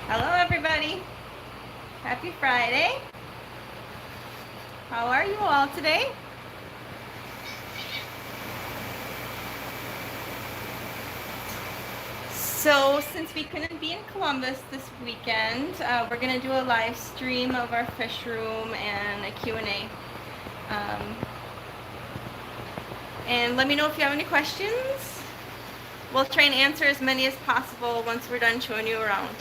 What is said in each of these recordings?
Hello everybody. Happy Friday. How are you all today? So since we couldn't be in Columbus this weekend, we're going to do a live stream of our fish room and a Q&A. And let me know if you have any questions. We'll try and answer as many as possible once we're done showing you around.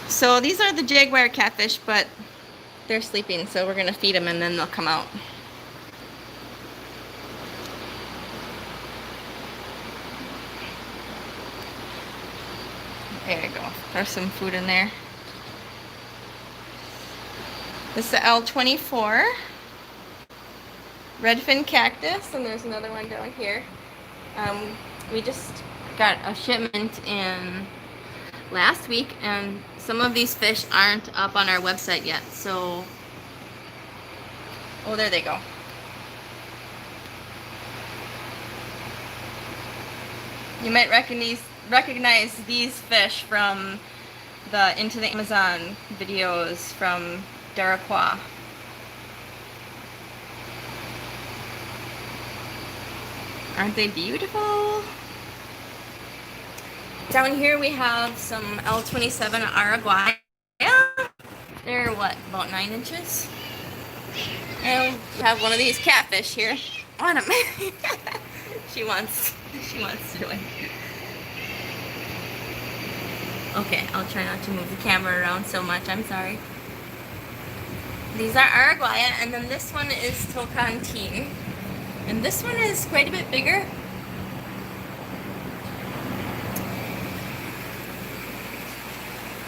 So these are the Jaguar Catfish, but they're sleeping, so we're going to feed them and then they'll come out. There you go. There's some food in there. This is the L24 Redfin Cactus, and there's another one down here. We just got a shipment in last week, and some of these fish aren't up on our website yet, so oh, there they go. You might recognize these fish from the Into the Amazon videos from Jaguar. Aren't they beautiful? Down here we have some L27 Araguaia. They're what, about 9 inches? And we have one of these catfish here. On them. She wants to join. Okay, I'll try not to move the camera around so much. I'm sorry. These are Araguaia, and then this one is Tocantine. And this one is quite a bit bigger.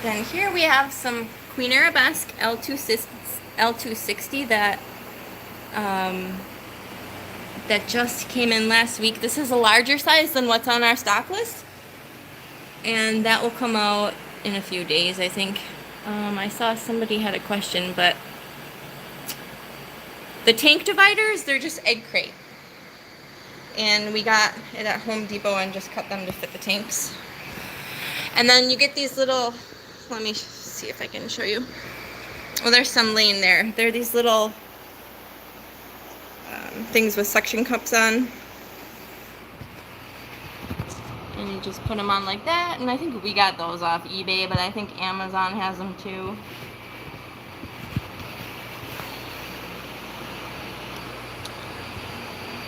Then here we have some Queen Arabesque L260 that that just came in last week. This is a larger size than what's on our stock list, and that will come out in a few days, I think. I saw somebody had a question, but the tank dividers, they're just egg crate, and we got it at Home Depot and just cut them to fit the tanks. And then you get these little, let me see if I can show you. Well, there's some laying there. They're these little things with suction cups on. And you just put them on like that. And I think we got those off eBay, but I think Amazon has them too.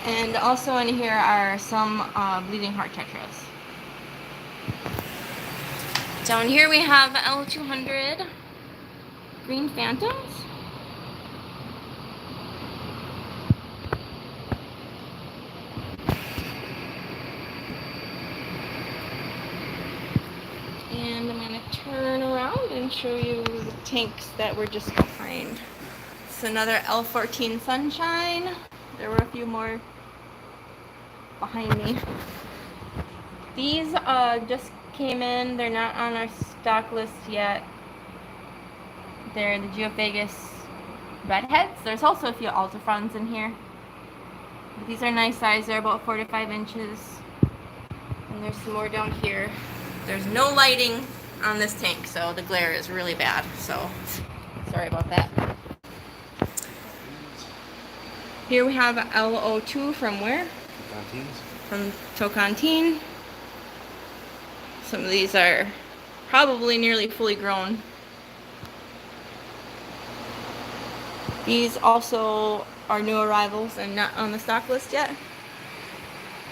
And also in here are some bleeding heart tetras. Down here we have L200 green phantoms. And I'm going to turn around and show you the tanks that were just behind. It's another L14 Sunshine. There were a few more behind me. These just came in. They're not on our stock list yet. They're the Geophagus redheads. There's also a few Altifrons in here. But these are nice size. They're about 4 to 5 inches. And there's some more down here. There's no lighting on this tank, so the glare is really bad. So sorry about that. Here we have L02 from where? From Tocantine. Some of these are probably nearly fully grown. These also are new arrivals and not on the stock list yet.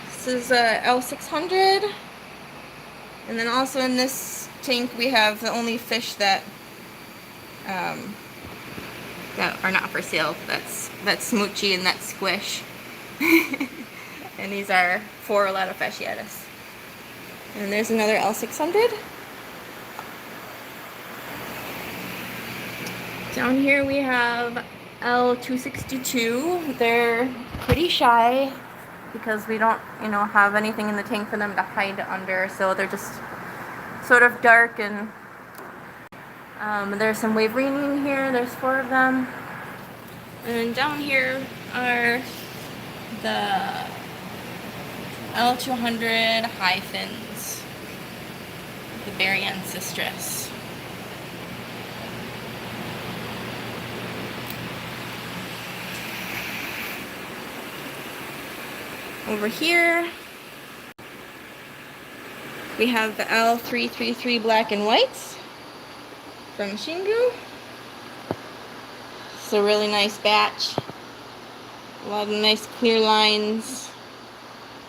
This is a L600. And then also in this tank we have the only fish that that are not for sale. That's Smoochie and that's Squish. And these are 4 Elatofasciatus. And there's another L600. Down here we have L262. They're pretty shy because we don't, have anything in the tank for them to hide under, so they're just sort of dark and There's some waverini in here. There's 4 of them. And down here are the L200 high fins, the berry ancestress. Over here, we have the L333 black and whites from Shingu. It's a really nice batch. A lot of nice clear lines.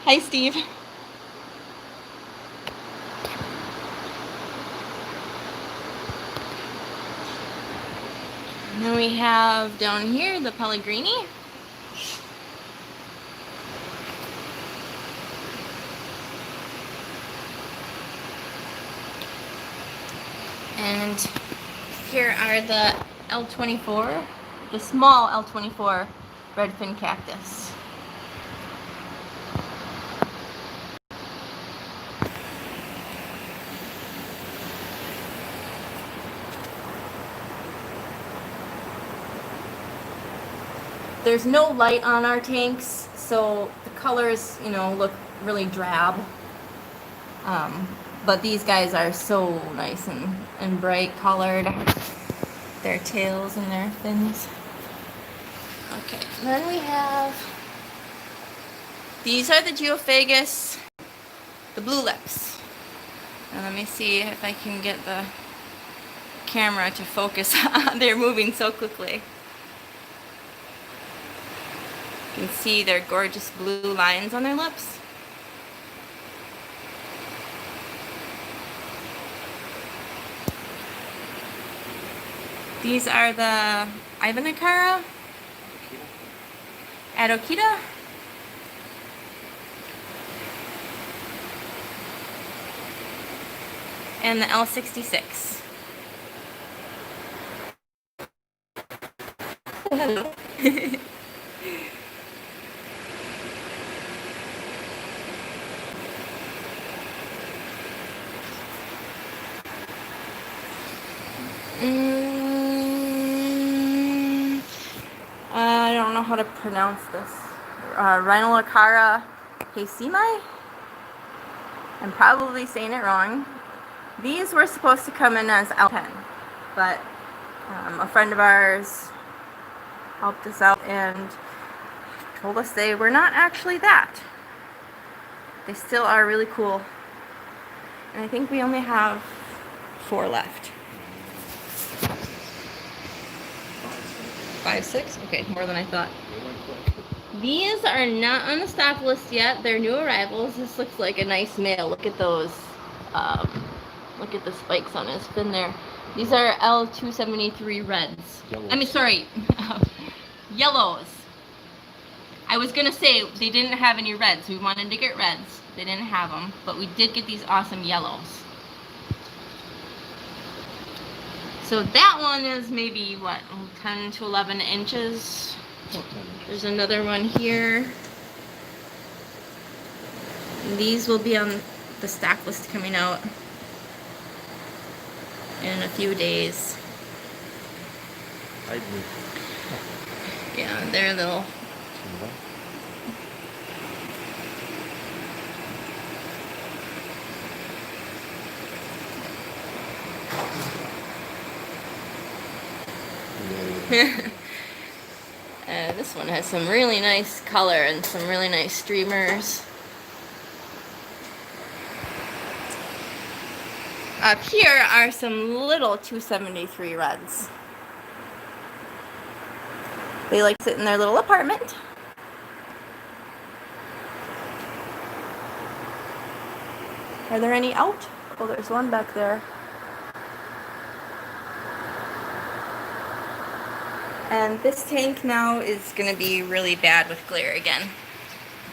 Hi, Steve. And then we have down here the Pellegrini. And here are the L24, the small L24 Redfin Cactus. There's no light on our tanks, so the colors, you know, look really drab. But these guys are so nice and bright colored. Their tails and their fins. Okay, then we have, these are the Geophagus, the blue lips. And let me see if I can get the camera to focus. They're moving so quickly. You can see their gorgeous blue lines on their lips. These are the Ivanakara, Adokita, and the L66. Hello. I don't know how to pronounce this. Rhinolaccara Hacimai? I'm probably saying it wrong. These were supposed to come in as L10, but a friend of ours helped us out and told us they were not actually that. They still are really cool. And I think we only have 4 left. 5, 6? Okay, more than I thought. These are not on the stock list yet. They're new arrivals. This looks like a nice male. Look at those. Look at the spikes on his fin there. These are L273 reds. Yellows. I mean, sorry, yellows. I was gonna say they didn't have any reds. We wanted to get reds. They didn't have them, but we did get these awesome yellows. So that one is maybe, what, 10 to 11 inches. There's another one here. And these will be on the stock list coming out in a few days. Yeah, they're little. This one has some really nice color and some really nice streamers. Up here are some little 273 reds. They like to sit in their little apartment. Are there any out? Oh, there's one back there. And this tank now is going to be really bad with glare again.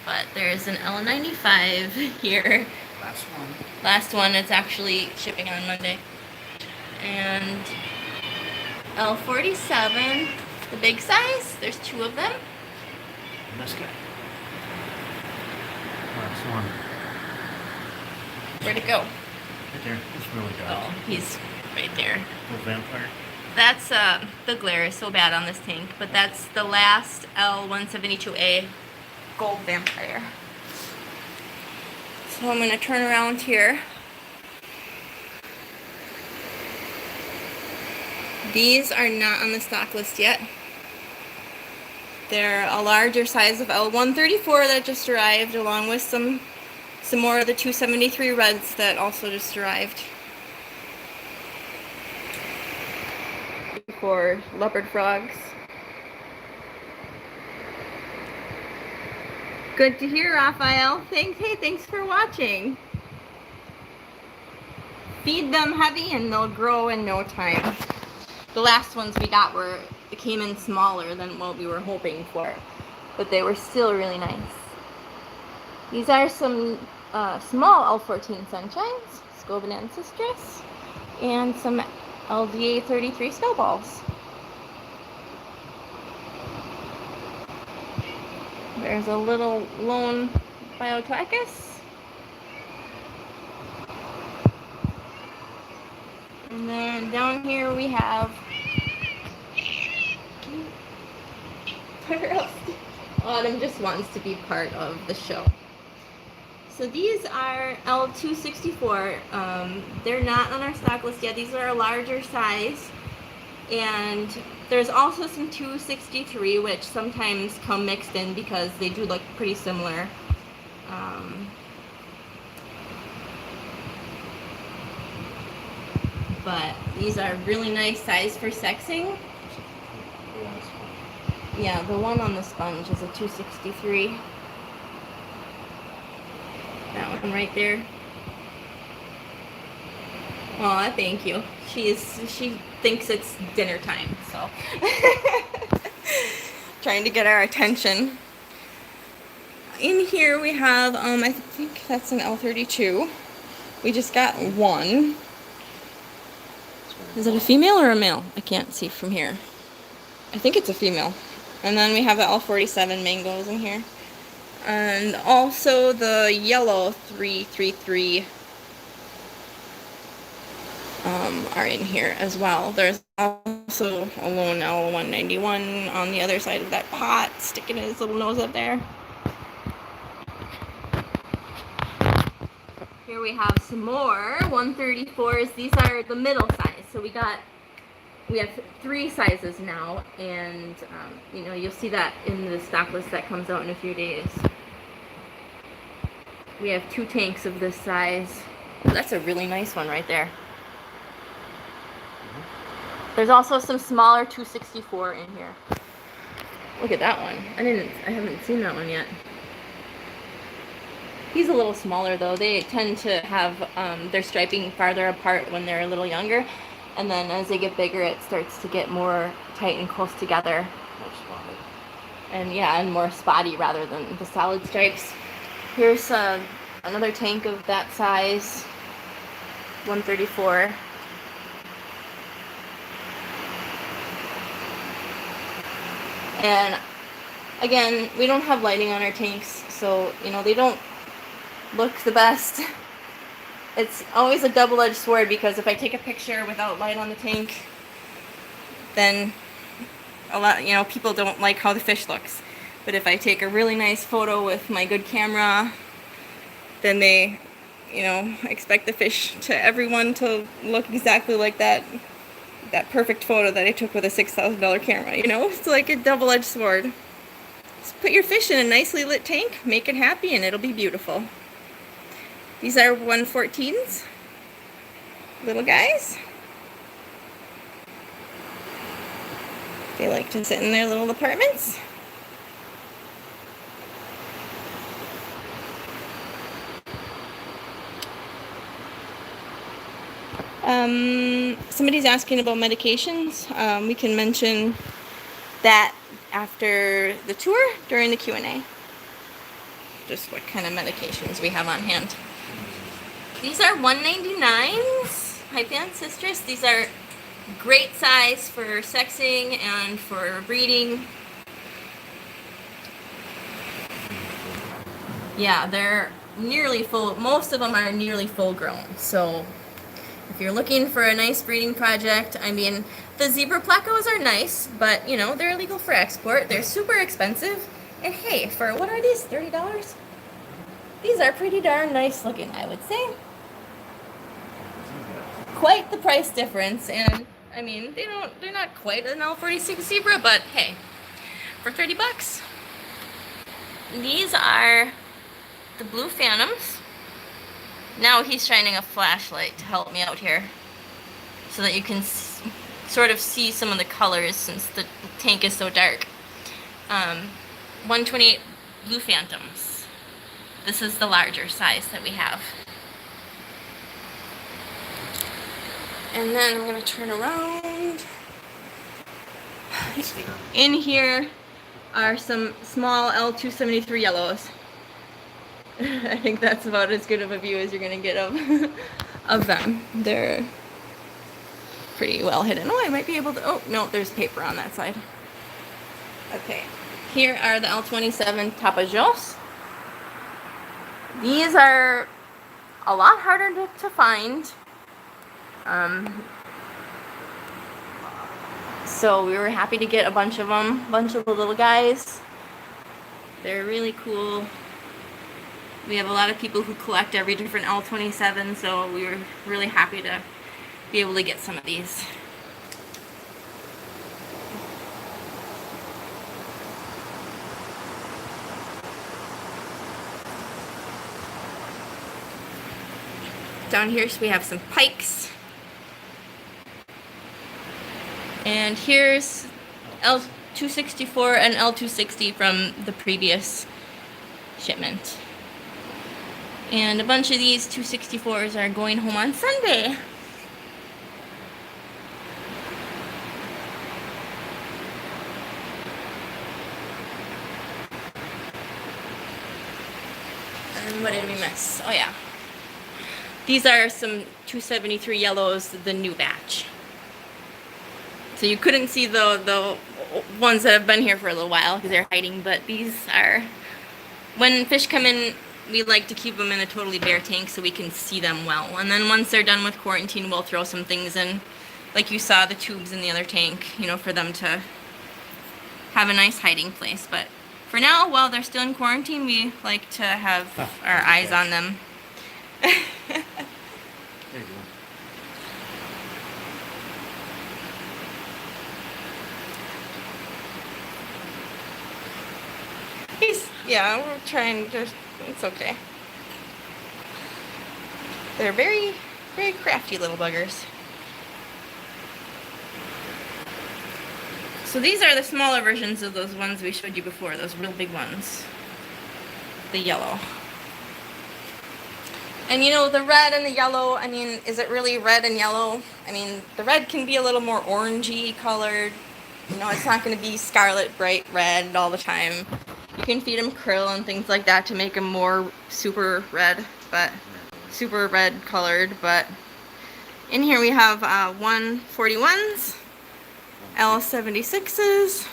But there's an L95 here. Last one. It's actually shipping on Monday. And L47, the big size. There's 2 of them. And this guy. Last one. Where'd it go? Right there. It's really good. Oh, he's right there. The vampire. That's the glare is so bad on this tank, but that's the last L172A gold vampire. So I'm going to turn around here. These are not on the stock list yet. They're a larger size of L134 that just arrived, along with some more of the 273 reds that also just arrived. For leopard frogs. Good to hear, Raphael. Thanks for watching. Feed them heavy and they'll grow in no time. The last ones we got came in smaller than what we were hoping for, but they were still really nice. These are some small L14 sunshines, Scoban and Cistrus, and some L33 snowballs. There's a little lone Biotrachus. And then down here we have Autumn just wants to be part of the show. So these are L264. They're not on our stock list yet. These are a larger size. And there's also some 263, which sometimes come mixed in because they do look pretty similar. But these are really nice size for sexing. Yeah, the one on the sponge is a 263. That one right there. Aw, thank you. She thinks it's dinner time, so trying to get our attention. In here we have I think that's an L32. We just got one. Is it a female or a male? I can't see from here. I think it's a female. And then we have the L47 mangoes in here. And also the yellow 333 are in here as well. There's also a lone L191 on the other side of that pot, sticking his little nose up there. Here we have some more 134s. These are the middle size. So we have 3 sizes now, and you know, you'll see that in the stock list that comes out in a few days. We have 2 tanks of this size. That's a really nice one right there. There's also some smaller 264 in here. Look at that one. I haven't seen that one yet. He's a little smaller though. They tend to have their striping farther apart when they're a little younger, and then as they get bigger, it starts to get more tight and close together. More spotted. And yeah, and more spotty rather than the solid stripes. Here's another tank of that size, 134. And again, we don't have lighting on our tanks, so you know, they don't look the best. It's always a double-edged sword, because if I take a picture without light on the tank, then people don't like how the fish looks. But if I take a really nice photo with my good camera, then they, expect everyone to look exactly like that perfect photo that I took with a $6,000 camera. It's like a double-edged sword. Just put your fish in a nicely lit tank, make it happy, and it'll be beautiful. These are 114s, little guys. They like to sit in their little apartments. Somebody's asking about medications. We can mention that after the tour during the Q&A. Just what kind of medications we have on hand. These are 199s, Hypan Cistrus. These are great size for sexing and for breeding. Yeah, they're nearly full. Most of them are nearly full grown. So If you're looking for a nice breeding project, I mean, the zebra placos are nice, but, you know, they're illegal for export. They're super expensive. And hey, for what are these, $30? These are pretty darn nice looking, I would say. Quite the price difference, and I mean, they're not quite an L46 zebra, but hey, for 30 bucks. These are the blue phantoms. Now he's shining a flashlight to help me out here so that you can sort of see some of the colors since the tank is so dark. 128 blue phantoms. This is the larger size that we have. And then I'm going to turn around. In here are some small L273 yellows. I think that's about as good of a view as you're going to get of them. They're pretty well hidden. Oh, I might be able to... Oh, no, there's paper on that side. Okay. Here are the L27 Tapajos. These are a lot harder to find. So we were happy to get a bunch of them, a bunch of the little guys. They're really cool. We have a lot of people who collect every different L27, so we were really happy to be able to get some of these. Down here we have some pikes. And here's L264 and L260 from the previous shipment. And a bunch of these 264s are going home on Sunday. And what did we miss? Oh yeah. These are some 273 yellows, the new batch. So you couldn't see the ones that have been here for a little while because they're hiding, but these are, when fish come in, we like to keep them in a totally bare tank so we can see them well. And then once they're done with quarantine, we'll throw some things in, like you saw the tubes in the other tank, you know, for them to have a nice hiding place. But for now, while they're still in quarantine, we like to have our eyes on them. There you go. Yeah, we're trying to, it's okay. They're very, very crafty little buggers. So these are the smaller versions of those ones we showed you before, those real big ones. The yellow. And you know, the red and the yellow, I mean, is it really red and yellow? I mean, the red can be a little more orangey colored. You know, it's not going to be scarlet, bright red all the time. You can feed them krill and things like that to make them more super red colored. But in here we have 141s, L76s,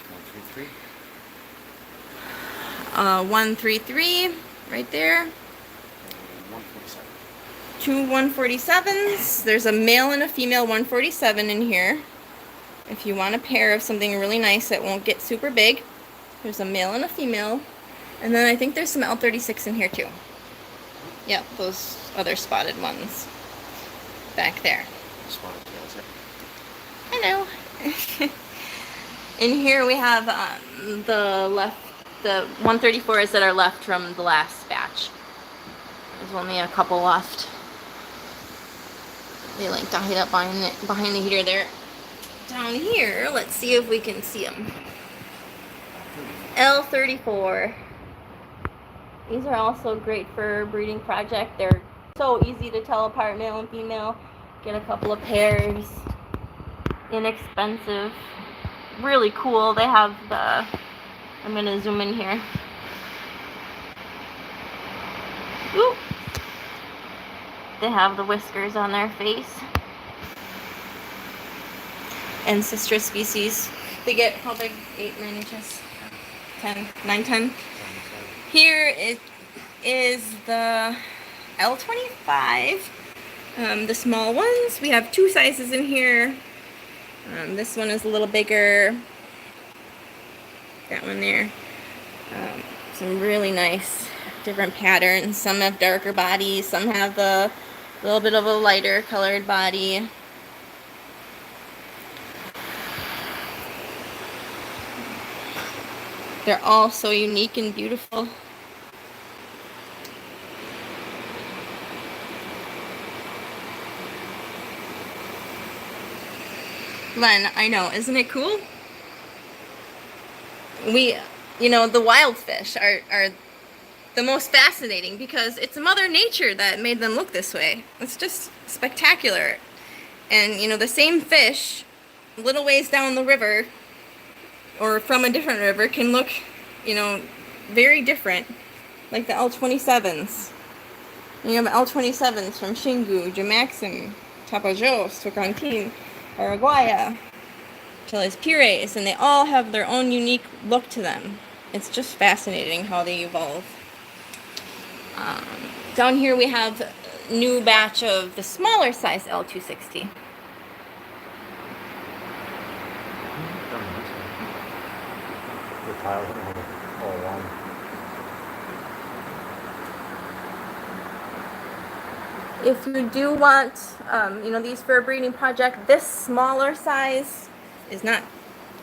133 right there. 2 147s. There's a male and a female 147 in here. If you want a pair of something really nice that won't get super big, there's a male and a female. And then I think there's some L36 in here too. Yep, those other spotted ones back there. Spotted tails, I know. In here we have the 134s that are left from the last batch. There's only a couple left. They like to hide up behind the heater there. Down here, let's see if we can see them. L34. These are also great for a breeding project. They're so easy to tell apart, male and female. Get a couple of pairs. Inexpensive. Really cool. They have the... I'm going to zoom in here. Ooh. They have the whiskers on their face. And sister species. They get, how big? 8, 9 inches? 10, 9, 10? Here it is the L25 The small ones, we have 2 sizes in here. This one is a little bigger. That one there. Some really nice different patterns. Some have darker bodies, some have the little bit of a lighter colored body. They're all so unique and beautiful. Len, I know, isn't it cool? The wild fish are the most fascinating because it's Mother Nature that made them look this way. It's just spectacular. And, the same fish, little ways down the river, or from a different river, can look, very different. Like the L27s. You have L27s from Xingu, Jamaxim, Tapajos, Tocantins, Araguaia, Chiles Pires, and they all have their own unique look to them. It's just fascinating how they evolve. Down here we have a new batch of the smaller size L260. The tile all along. If you do want, these for a breeding project, this smaller size is not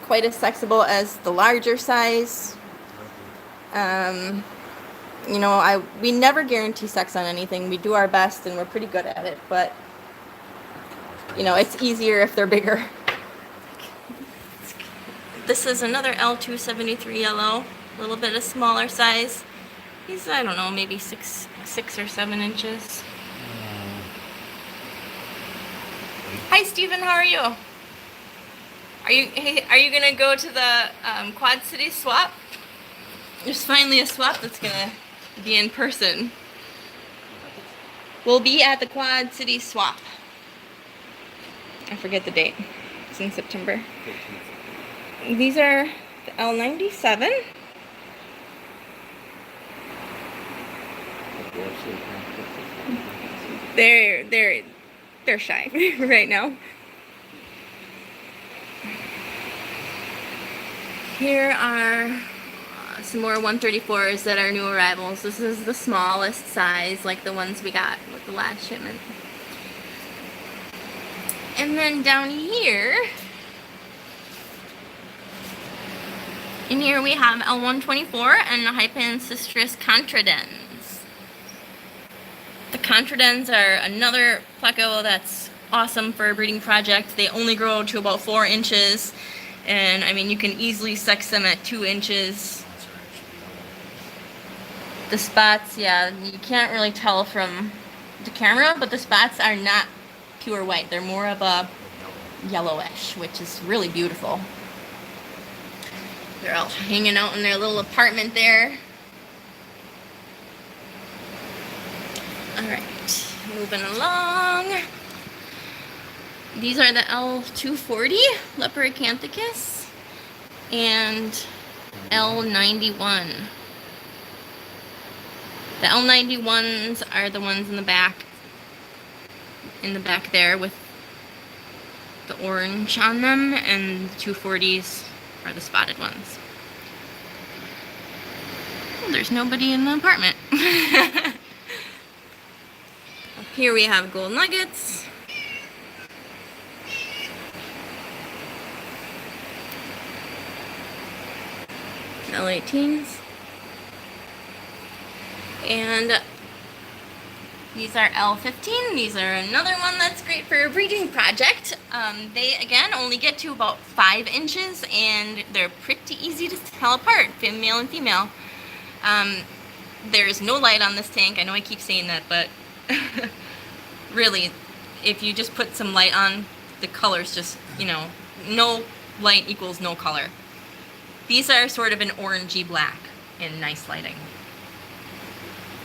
quite as sexable as the larger size. We never guarantee sex on anything. We do our best and we're pretty good at it, but it's easier if they're bigger. This is another L273 yellow, a little bit of smaller size. He's, I don't know, maybe 6 or 7 inches. Hi, Stephen. How are you? Are you gonna go to the Quad City swap? There's finally a swap that's gonna be in person. We'll be at the Quad City swap. I forget the date. It's in September. These are the L97. They're shy right now. Here are some more 134s that are new arrivals. This is the smallest size, like the ones we got with the last shipment. And then down here, in here we have L124 and the Hypancistris Contradens. The Contradens are another pleco that's awesome for a breeding project. They only grow to about 4 inches. And I mean, you can easily sex them at 2 inches. The spots, yeah, you can't really tell from the camera, but the spots are not pure white. They're more of a yellowish, which is really beautiful. They're all hanging out in their little apartment there. Alright, moving along. These are the L240 Leporacanthicus and L91. The L91s are the ones in the back there with the orange on them, and the 240s are the spotted ones. Oh, there's nobody in the apartment. Up here we have gold nuggets. L18s. And these are L15. These are another one that's great for a breeding project. They, again, only get to about 5 inches, and they're pretty easy to tell apart, male and female. There's no light on this tank. I know I keep saying that, but really, if you just put some light on, the colors just, no light equals no color. These are sort of an orangey black in nice lighting.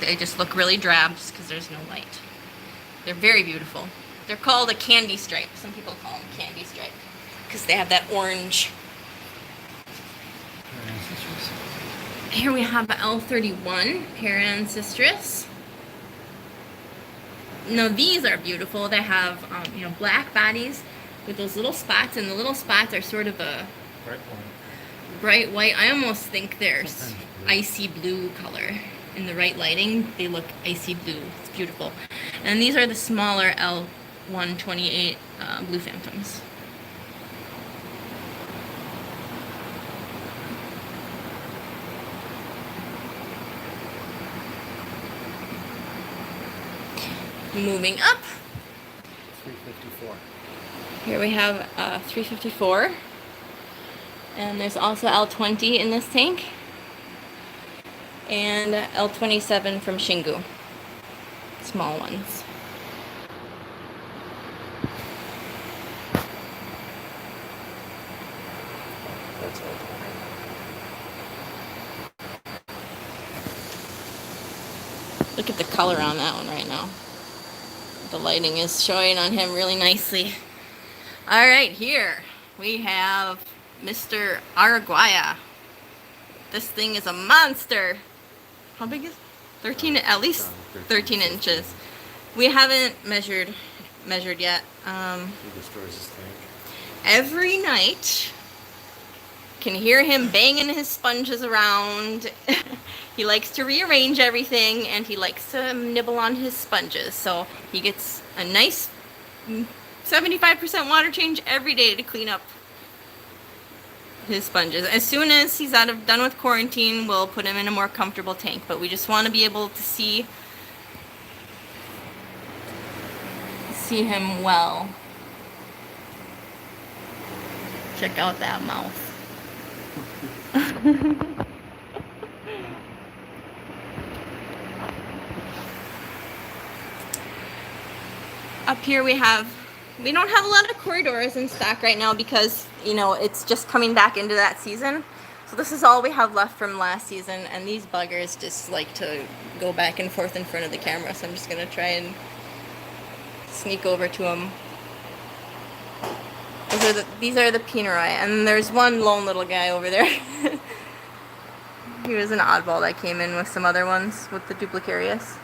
They just look really drab just because there's no light. They're very beautiful. They're called a candy stripe. Some people call them candy stripe because they have that orange. Here we have L31 Pear. Now these are beautiful. They have, you know, black bodies with those little spots, and the little spots are sort of a Bright one. bright white. I almost think they're Sometimes blue. icy blue color. In the right lighting, they look icy blue. It's beautiful. And these are the smaller L128 blue phantoms. Moving up, 354. here we have 354, and there's also L20 in this tank, and L27 from Shingu, small ones. That's all. Look at the color on that one right now. The lighting is showing on him really nicely. All right, here we have Mr. Araguaya. This thing is a monster. How big is it? 13, at least 13 inches. We haven't measured yet. He destroys his tank. Every night, can hear him banging his sponges around. He likes to rearrange everything, and he likes to nibble on his sponges. So he gets a nice 75% water change every day to clean up his sponges. As soon as he's done with quarantine, we'll put him in a more comfortable tank. But we just want to be able to see him well. Check out that mouth. Up here we don't have a lot of corridors in stock right now because, you know, it's just coming back into that season. So this is all we have left from last season, and these buggers just like to go back and forth in front of the camera, so I'm just gonna try and sneak over to them. These are the Pinoroi, and there's one lone little guy over there. He was an oddball that came in with some other ones with the Duplicarius.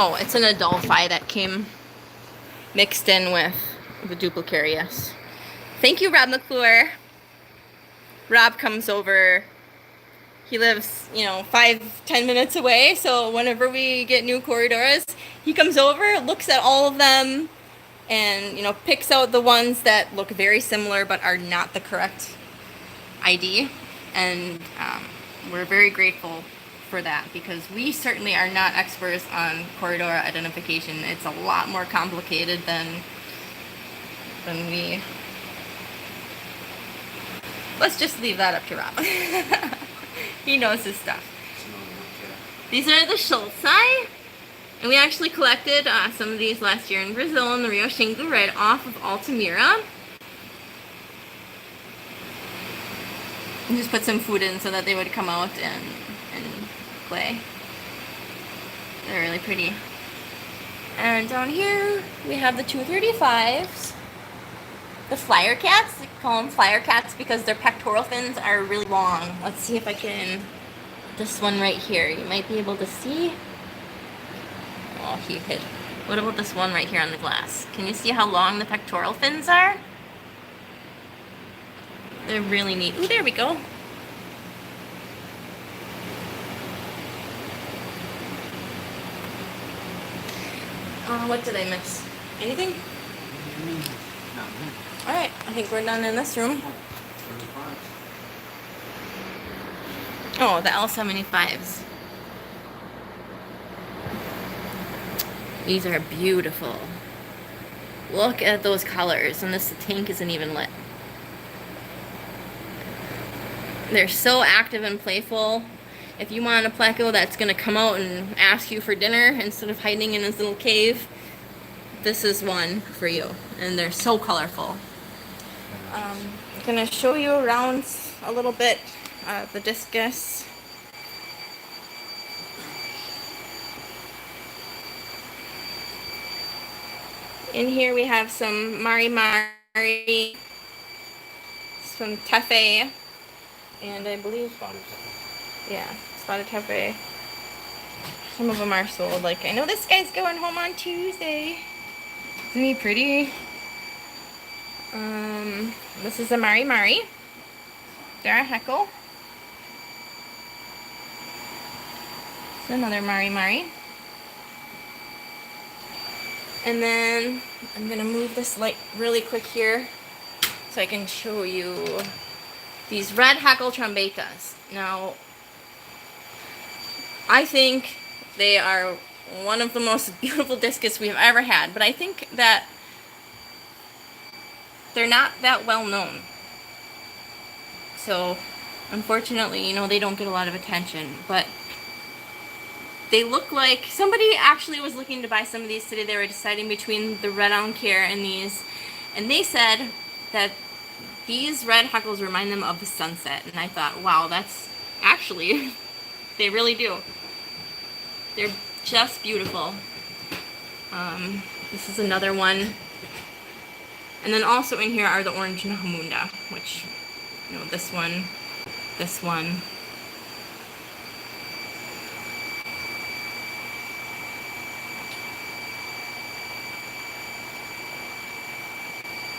Oh, it's an Adelphi that came mixed in with the Duplicarius. Thank you, Rob McClure. Rob comes over. He lives, you know, 5-10 minutes away, so whenever we get new corridors, he comes over, looks at all of them, and, you know, picks out the ones that look very similar but are not the correct ID. And we're very grateful for that, because we certainly are not experts on corridor identification. It's a lot more complicated than we. Let's just leave that up to Rob. He knows his stuff. These are the Schultzai, and we actually collected some of these last year in Brazil in the Rio Xingu right off of Altamira. And just put some food in so that they would come out and play. They're really pretty. And down here we have the 235s. The flyer cats, we call them flyer cats because their pectoral fins are really long. Let's see if I can, this one right here, you might be able to see. Oh, he hid. What about this one right here on the glass? Can you see how long the pectoral fins are? They're really neat. Ooh, there we go. What did I miss? Anything? Alright, I think we're done in this room. Oh, the L75s. These are beautiful. Look at those colors, and this tank isn't even lit. They're so active and playful. If you want a pleco that's going to come out and ask you for dinner instead of hiding in his little cave, this is one for you. And they're so colorful. I'm going to show you around a little bit the Discus. In here we have some Mari, some C.A.F.E. And I believe, Spotted Tetras. yeah, Spotted Tefe. Some of them are sold. Like, I know this guy's going home on Tuesday. Isn't he pretty? This is a Mari Mari. They're a Heckle. It's another Mari Mari. And then I'm gonna move this light really quick here so I can show you these red Heckle Trombetas. Now, I think they are one of the most beautiful discus we've ever had, but I think that they're not that well known. So, unfortunately, you know, they don't get a lot of attention, but they look like somebody actually was looking to buy some of these today. They were deciding between the red Care and these, and they said that these red Heckles remind them of the sunset. And I thought, wow, that's actually, they really do. They're just beautiful. This is another one. And then also in here are the orange Nahamunda, which, you know, this one.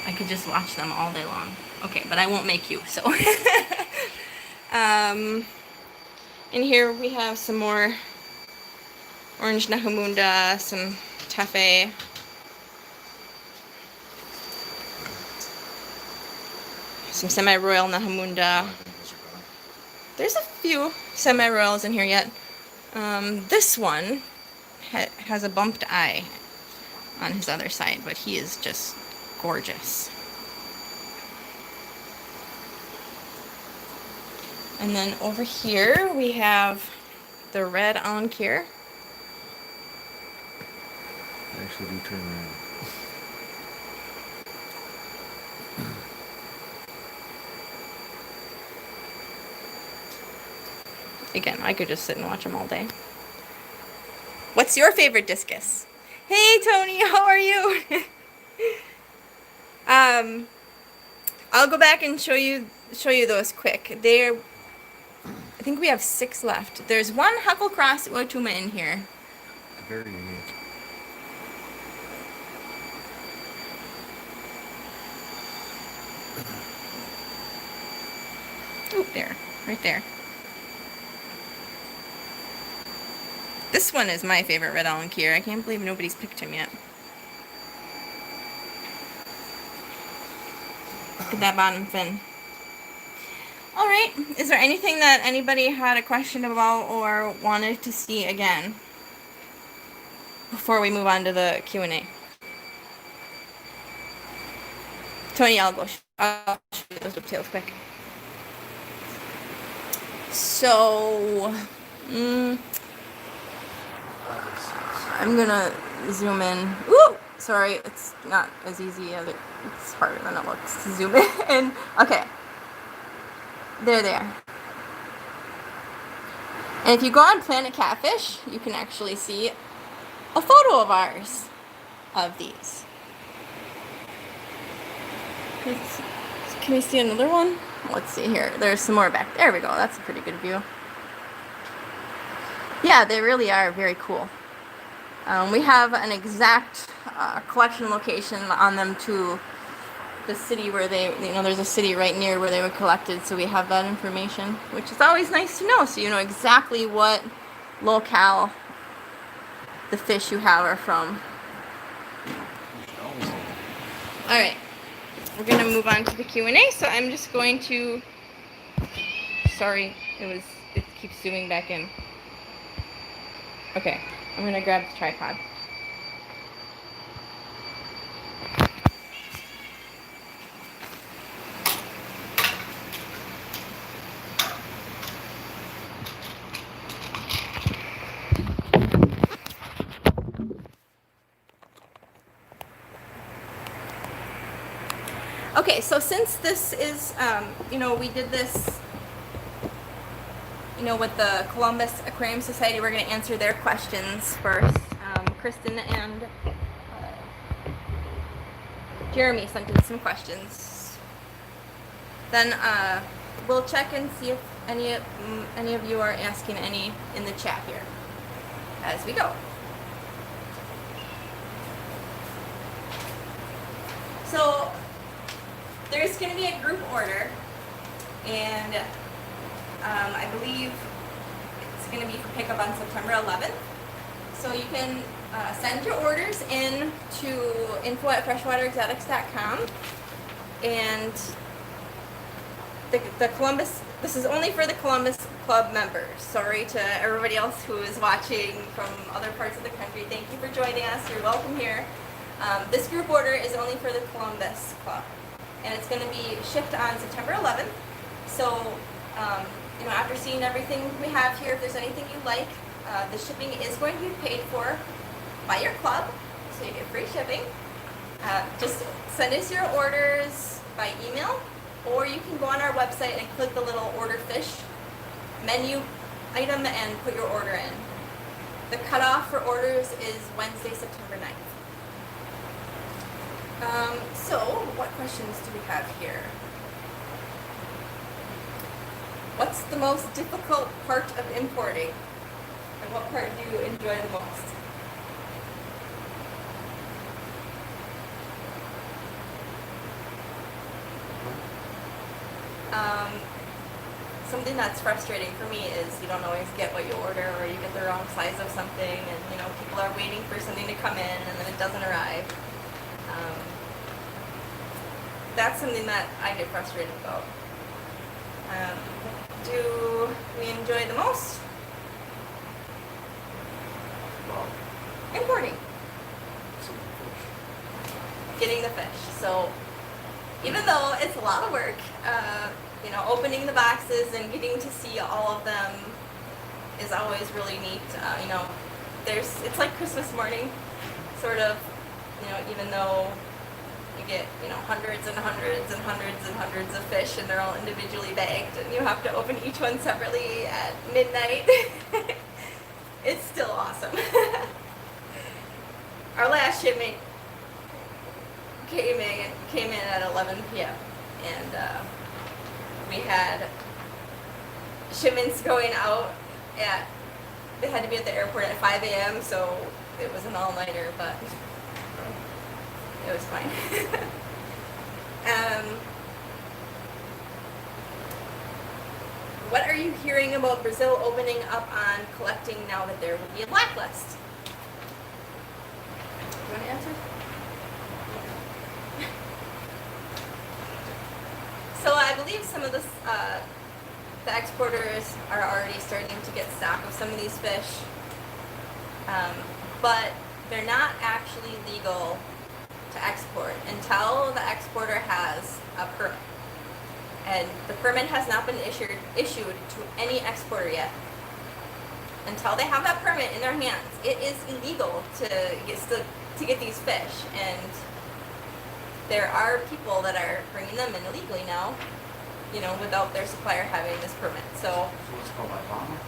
I could just watch them all day long. Okay, but I won't make you, so. In here we have some more orange Nahamunda, some Tefe. Some semi-royal Nahamunda. There's a few semi-royals in here yet. This one has a bumped eye on his other side, but he is just gorgeous. And then over here we have the red Care. I actually do turn around. Again, I could just sit and watch them all day. What's your favorite discus? Hey Tony, how are you? I'll go back and show you those quick. I think we have 6 left. There's one Heckle Cross Uatuma in here. Very unique. Oh, there, right there. This one is my favorite red Care. I can't believe nobody's picked him yet. Look at that bottom fin. Alright, is there anything that anybody had a question about or wanted to see again before we move on to the Q&A? Tony, I'll show you those whiptails quick. So, I'm gonna zoom in. Ooh! Sorry, it's not as easy as it's harder than it looks to zoom in. Okay. There they are. And if you go on Planet Catfish, you can actually see a photo of ours of these. Can we see another one? Let's see here. There's some more back. There we go. That's a pretty good view. Yeah, they really are very cool. We have an exact collection location on them to the city where they, you know, there's a city right near where they were collected, so we have that information, which is always nice to know, so you know exactly what locale the fish you have are from. Alright, we're going to move on to the Q&A, so I'm just going to, sorry, it keeps zooming back in. Okay, I'm going to grab the tripod. Okay, so since this is, you know, we did this, you know, with the Columbus Aquarium Society, we're going to answer their questions first. Kristen and Jeremy sent in some questions. Then we'll check and see if any of you are asking any in the chat here as we go. So there's going to be a group order, and I believe it's going to be for pickup on September 11th. So you can send your orders in to info@freshwaterexotics.com, and the Columbus, this is only for the Columbus Club members. Sorry to everybody else who is watching from other parts of the country. Thank you for joining us. You're welcome here. This group order is only for the Columbus Club, and it's going to be shipped on September 11th. So, after seeing everything we have here, if there's anything you like, the shipping is going to be paid for by your club, so you get free shipping. Just send us your orders by email, or you can go on our website and click the little order fish menu item and put your order in. The cutoff for orders is Wednesday, September 9th. So, what questions do we have here? What's the most difficult part of importing? And what part do you enjoy the most? Something that's frustrating for me is you don't always get what you order, or you get the wrong size of something, and people are waiting for something to come in and then it doesn't arrive. That's something that I get frustrated about. Do we enjoy the most? Well, Importing. some fish. Getting the fish. So even though it's a lot of work, opening the boxes and getting to see all of them is always really neat. It's like Christmas morning, sort of, even though you get, hundreds and hundreds and hundreds and hundreds of fish, and they're all individually bagged, and you have to open each one separately at midnight. It's still awesome. Our last shipment came in at 11 p.m. and we had shipments going out they had to be at the airport at 5 a.m. so it was an all-nighter, but it was fine. What are you hearing about Brazil opening up on collecting now that there will be a blacklist? You want to answer? So I believe some of the exporters are already starting to get stock of some of these fish, but they're not actually legal to export until the exporter has a permit. And the permit has not been issued to any exporter yet. Until they have that permit in their hands, it is illegal to get these fish. And there are people that are bringing them in illegally now, without their supplier having this permit. So what's called IBAMA?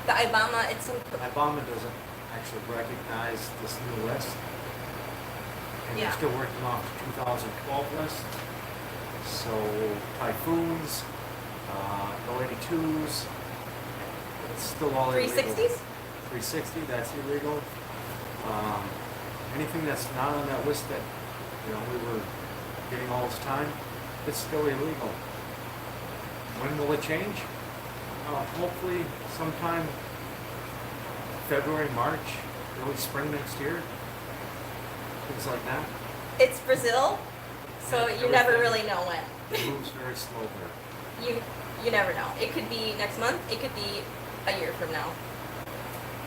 the IBAMA, IBAMA doesn't actually recognize this new list. And Yeah. they're still working off the 2012 list. So typhoons, L82s, it's still all illegal. 360s? 360, that's illegal. Anything that's not on that list that we were getting all this time, it's still illegal. When will it change? Hopefully sometime February, March, early spring next year. Things like that. It's Brazil, so you never really know when. It moves very slow there. You never know. It could be next month. It could be a year from now.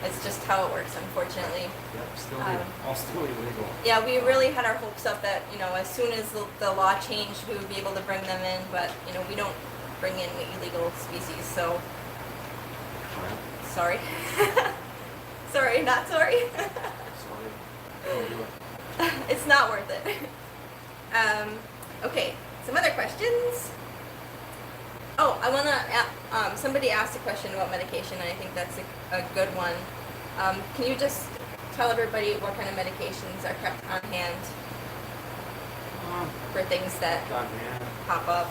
It's just how it works, unfortunately. Yep, all still illegal. Yeah, we really had our hopes up that, as soon as the law changed, we would be able to bring them in, but, we don't bring in illegal species, so sorry. Sorry, not sorry. Sorry. Don't do it. It's not worth it. Okay, some other questions. Oh, I want to, somebody asked a question about medication, and I think that's a good one. Can you just tell everybody what kind of medications are kept on hand for things that On hand, pop up?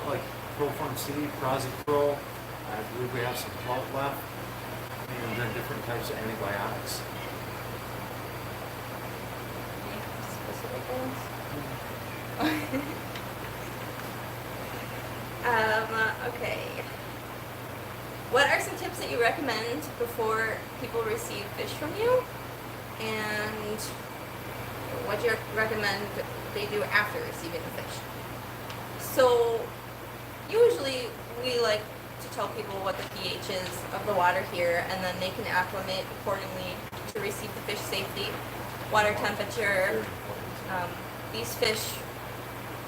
like Profund C, Pro. I believe we have some clout left, and then different types of antibiotics. Specific ones? Okay. What are some tips that you recommend before people receive fish from you? And what do you recommend they do after receiving the fish? So, usually we like to tell people what the pH is of the water here, and then they can acclimate accordingly to receive the fish safely. Water temperature. These fish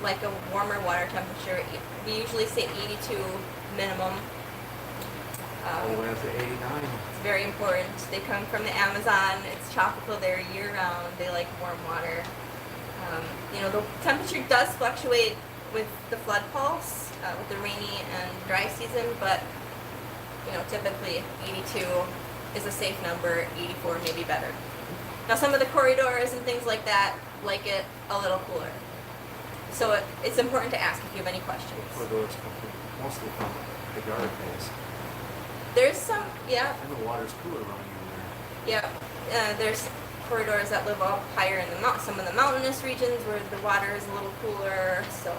like a warmer water temperature. We usually say 82 minimum. All the way up to 89. It's very important. They come from the Amazon. It's tropical there year round. They like warm water. The temperature does fluctuate with the flood pulse, with the rainy and dry season, but typically 82 is a safe number. 84 may be better. Now some of the corridors and things like that like it a little cooler. So it's important to ask if you have any questions. Corridors come mostly from the garden base. There's some, yeah. And the water's cooler around you there. Yeah, there's corridors that live up higher in some of the mountainous regions where the water is a little cooler. So,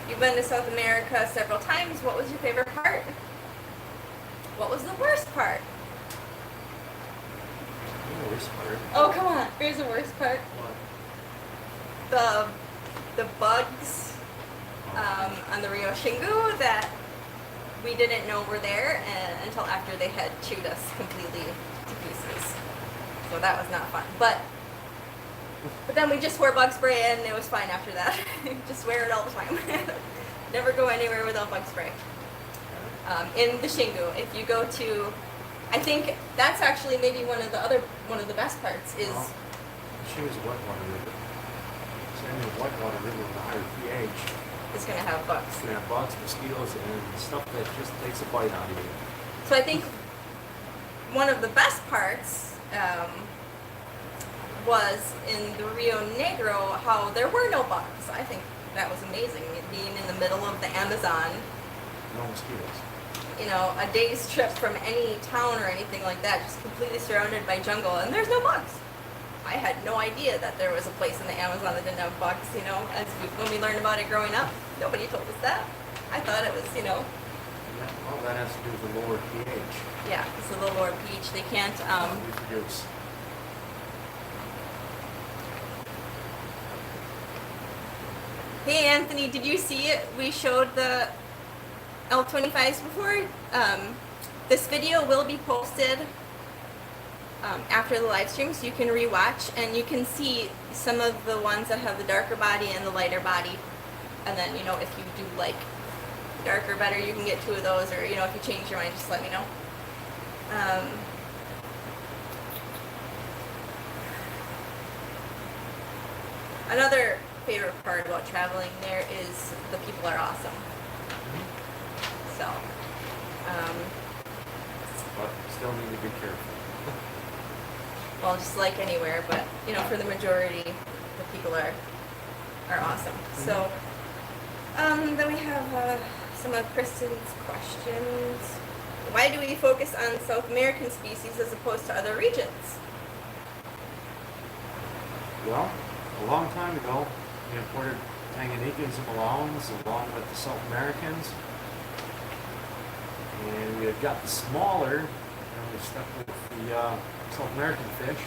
you've been to South America several times. What was your favorite part? What was the worst part? The worst part. Oh, come on. Here's the worst part. What? The bugs on the Rio Xingu that we didn't know were there until after they had chewed us completely to pieces. So that was not fun. But then we just wore bug spray and it was fine after that. Just wear it all the time. Never go anywhere without bug spray. In the Xingu, if you go to, I think that's actually maybe one of the best parts is. Well, she was a whitewater river. So in the whitewater river with a higher pH. It's going to have bugs. It's going to have bugs, mosquitoes, and stuff that just takes a bite out of you. So I think one of the best parts was in the Rio Negro how there were no bugs. I think that was amazing. Being in the middle of the Amazon. No mosquitoes. A day's trip from any town or anything like that, just completely surrounded by jungle, and there's no bugs. I had no idea that there was a place in the Amazon that didn't have bugs, when we learned about it growing up. Nobody told us that. I thought it was, Yeah, well, that has to do with the lower pH. Yeah, it's a little lower pH. They can't, reproduce. Hey Anthony, did you see it? We showed the L25s before. This video will be posted after the live stream, so you can rewatch and you can see some of the ones that have the darker body and the lighter body. And then, if you do like darker better, you can get 2 of those, or if you change your mind, just let me know. Another favorite part about traveling there is the people are awesome. So, But still need to be careful. well, just like anywhere, but for the majority, the people are awesome. So, then we have some of Kristen's questions. Why do we focus on South American species as opposed to other regions? Well, a long time ago, we imported Tanganyikans and Malawans along with the South Americans. And we had gotten smaller, and we stuck with the South American fish.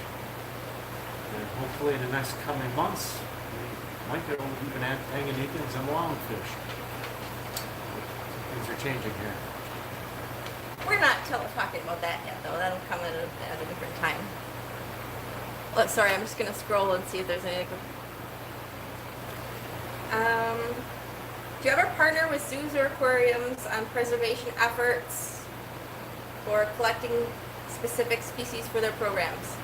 And hopefully in the next coming months, we might be able to even add Tanganyikans and Malawan fish. Things are changing here. We're not talking about that yet, though. That'll come at a different time. Oh, sorry, I'm just going to scroll and see if there's anything. Do you ever partner with zoos or aquariums on preservation efforts or collecting specific species for their programs?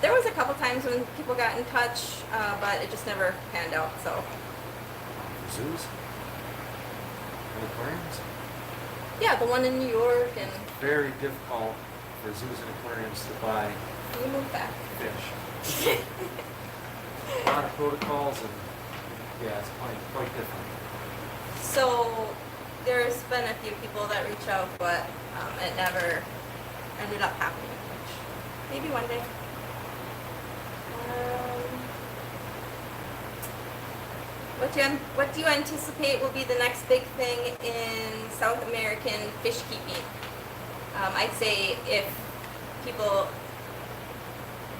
There was a couple times when people got in touch, but it just never panned out. So. Zoos? And aquariums? Yeah, the one in New York and. Very difficult for zoos and aquariums to buy You move back. fish. A lot of protocols and Yeah, it's quite different. So there's been a few people that reach out, but it never ended up happening. Which maybe one day. What do you anticipate will be the next big thing in South American fish keeping? I'd say if people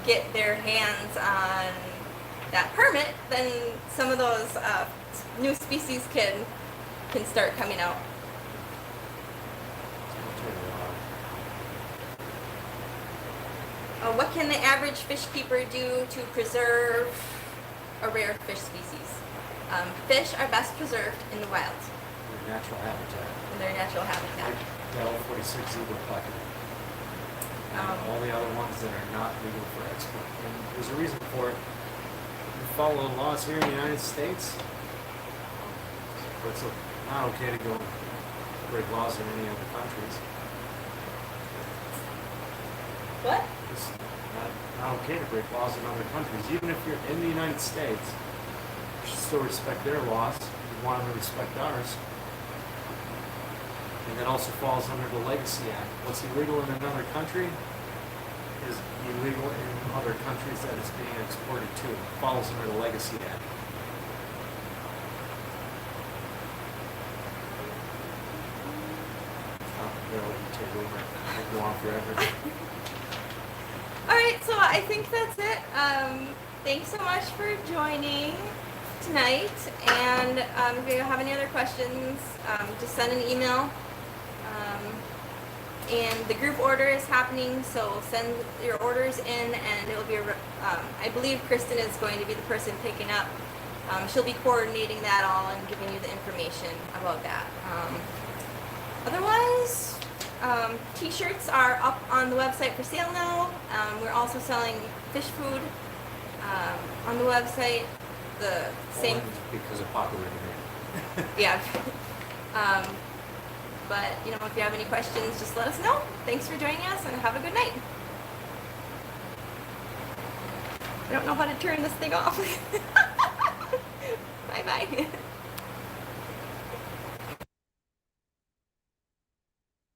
get their hands on that permit, then some of those new species can start coming out. What can the average fish keeper do to preserve a rare fish species? Fish are best preserved in the wild, Their natural habitat. in their natural habitat. Like the L46 eagle bucket. And all the other ones that are not legal for export. And there's a reason for it. We follow the laws here in the United States. But it's not okay to go break laws in any other countries. What? It's not okay to break laws in other countries. Even if you're in the United States, you should still respect their laws. You want them to respect ours. And that also falls under the Legacy Act. What's illegal in another country is illegal in other countries that it's being exported to. It falls under the Legacy Act. They'll let you take over. It'll go on forever. All right, so I think that's it. Thanks so much for joining tonight. And if you have any other questions, just send an email. And the group order is happening, so send your orders in, and it'll be. I believe Kristen is going to be the person picking up. She'll be coordinating that all and giving you the information about that. Otherwise, t-shirts are up on the website for sale now. We're also selling fish food on the website. The same. Because of popular demand. Yeah. But, if you have any questions, just let us know. Thanks for joining us, and have a good night. I don't know how to turn this thing off. Bye-bye.